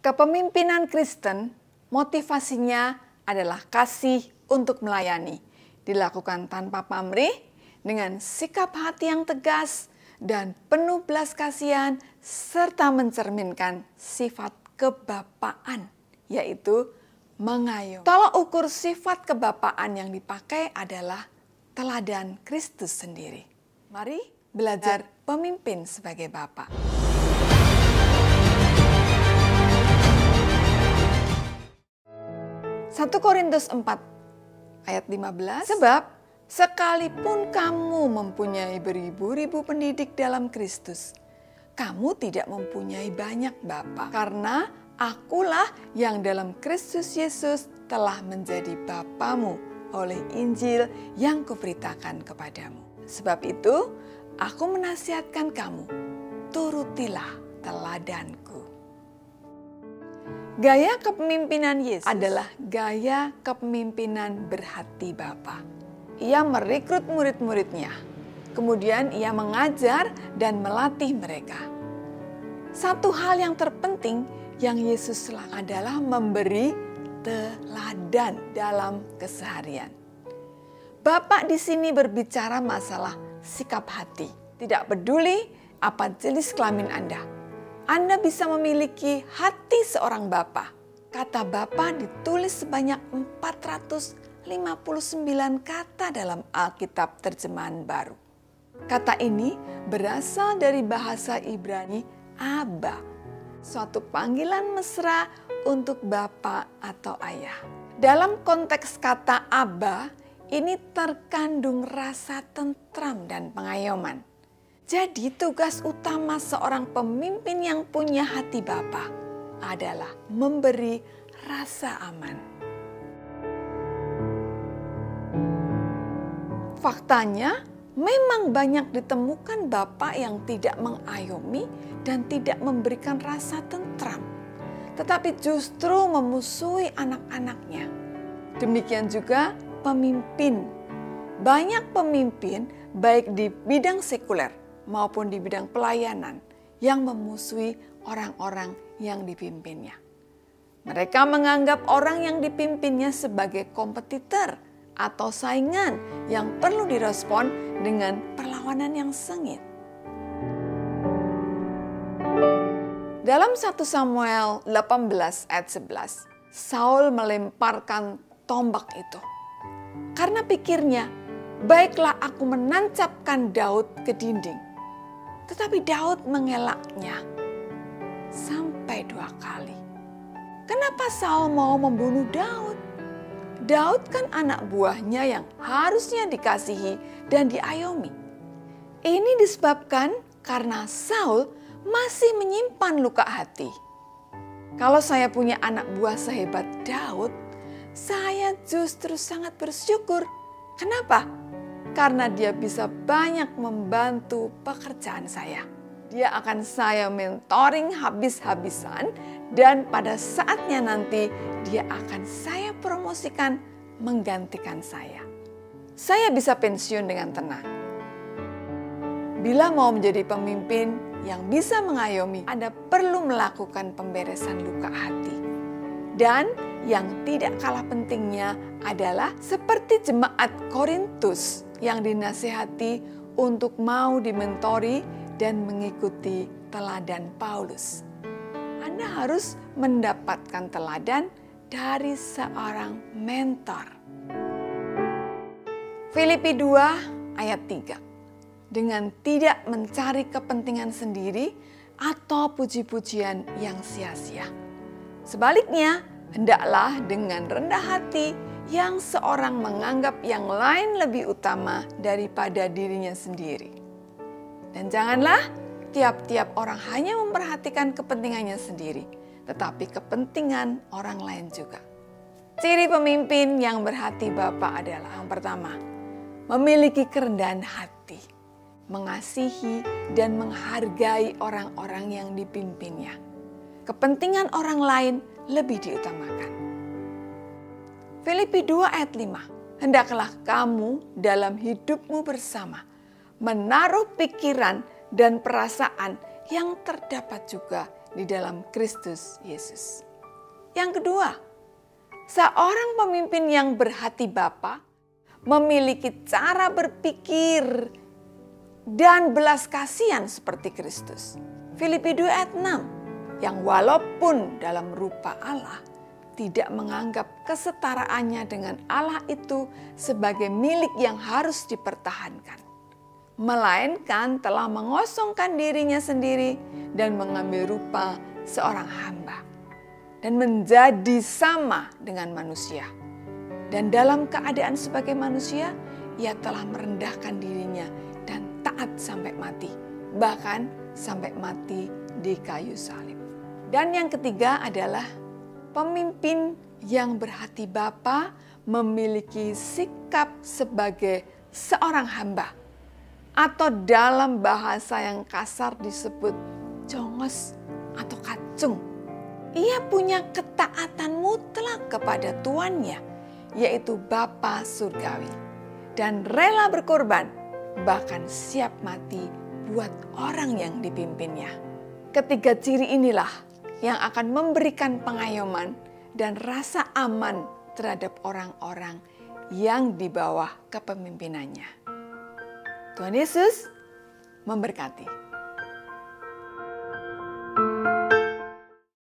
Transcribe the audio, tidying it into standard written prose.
Kepemimpinan Kristen, motivasinya adalah kasih untuk melayani. Dilakukan tanpa pamrih, dengan sikap hati yang tegas dan penuh belas kasihan, serta mencerminkan sifat kebapaan, yaitu mengayomi. Tolak ukur sifat kebapaan yang dipakai adalah teladan Kristus sendiri. Mari belajar pemimpin sebagai Bapa. 1 Korintus 4 ayat 15, sebab sekalipun kamu mempunyai beribu-ribu pendidik dalam Kristus, kamu tidak mempunyai banyak bapa, karena akulah yang dalam Kristus Yesus telah menjadi bapamu oleh Injil yang kuberitakan kepadamu. Sebab itu, aku menasihatkan kamu, turutilah teladanku. Gaya kepemimpinan Yesus adalah gaya kepemimpinan berhati Bapa. Ia merekrut murid-muridnya, kemudian ia mengajar dan melatih mereka. Satu hal yang terpenting yang Yesus lakukan adalah memberi teladan dalam keseharian. Bapak di sini berbicara masalah sikap hati. Tidak peduli apa jenis kelamin Anda bisa memiliki hati seorang bapa. Kata bapa ditulis sebanyak 459 kata dalam Alkitab terjemahan baru. Kata ini berasal dari bahasa Ibrani Aba, suatu panggilan mesra untuk bapa atau ayah. Dalam konteks kata Aba, ini terkandung rasa tentram dan pengayoman. Jadi tugas utama seorang pemimpin yang punya hati Bapa adalah memberi rasa aman. Faktanya memang banyak ditemukan Bapa yang tidak mengayomi dan tidak memberikan rasa tentram, tetapi justru memusuhi anak-anaknya. Demikian juga pemimpin. Banyak pemimpin baik di bidang sekuler maupun di bidang pelayanan yang memusuhi orang-orang yang dipimpinnya. Mereka menganggap orang yang dipimpinnya sebagai kompetitor atau saingan yang perlu direspon dengan perlawanan yang sengit. Dalam 1 Samuel 18 ayat 11, Saul melemparkan tombak itu. Karena pikirnya, baiklah aku menancapkan Daud ke dinding. Tetapi Daud mengelaknya sampai 2 kali. Kenapa Saul mau membunuh Daud? Daud kan anak buahnya yang harusnya dikasihi dan diayomi. Ini disebabkan karena Saul masih menyimpan luka hati. Kalau saya punya anak buah sehebat Daud, saya justru sangat bersyukur. Kenapa? Karena dia bisa banyak membantu pekerjaan saya. Dia akan saya mentoring habis-habisan dan pada saatnya nanti dia akan saya promosikan menggantikan saya. Saya bisa pensiun dengan tenang. Bila mau menjadi pemimpin yang bisa mengayomi, Anda perlu melakukan pemberesan luka hati. Dan yang tidak kalah pentingnya adalah seperti jemaat Korintus yang dinasihati untuk mau dimentori dan mengikuti teladan Paulus. Anda harus mendapatkan teladan dari seorang mentor. Filipi 2 ayat 3. Dengan tidak mencari kepentingan sendiri atau puji-pujian yang sia-sia. Sebaliknya, hendaklah dengan rendah hati yang seorang menganggap yang lain lebih utama daripada dirinya sendiri. Dan janganlah tiap-tiap orang hanya memperhatikan kepentingannya sendiri, tetapi kepentingan orang lain juga. Ciri pemimpin yang berhati Bapa adalah yang pertama, memiliki kerendahan hati, mengasihi dan menghargai orang-orang yang dipimpinnya. Kepentingan orang lain lebih diutamakan. Filipi 2 ayat 5. Hendaklah kamu dalam hidupmu bersama menaruh pikiran dan perasaan yang terdapat juga di dalam Kristus Yesus. Yang kedua, seorang pemimpin yang berhati Bapa memiliki cara berpikir dan belas kasihan seperti Kristus. Filipi 2 ayat 6, yang walaupun dalam rupa Allah, tidak menganggap kesetaraannya dengan Allah itu sebagai milik yang harus dipertahankan, melainkan telah mengosongkan dirinya sendiri dan mengambil rupa seorang hamba dan menjadi sama dengan manusia. Dan dalam keadaan sebagai manusia, ia telah merendahkan dirinya dan taat sampai mati, bahkan sampai mati di kayu salib. Dan yang ketiga adalah pemimpin yang berhati Bapa memiliki sikap sebagai seorang hamba, atau dalam bahasa yang kasar disebut congos atau kacung. Ia punya ketaatan mutlak kepada tuannya, yaitu Bapa surgawi, dan rela berkorban, bahkan siap mati buat orang yang dipimpinnya. Ketiga ciri inilah yang akan memberikan pengayoman dan rasa aman terhadap orang-orang yang di bawah kepemimpinannya. Tuhan Yesus memberkati.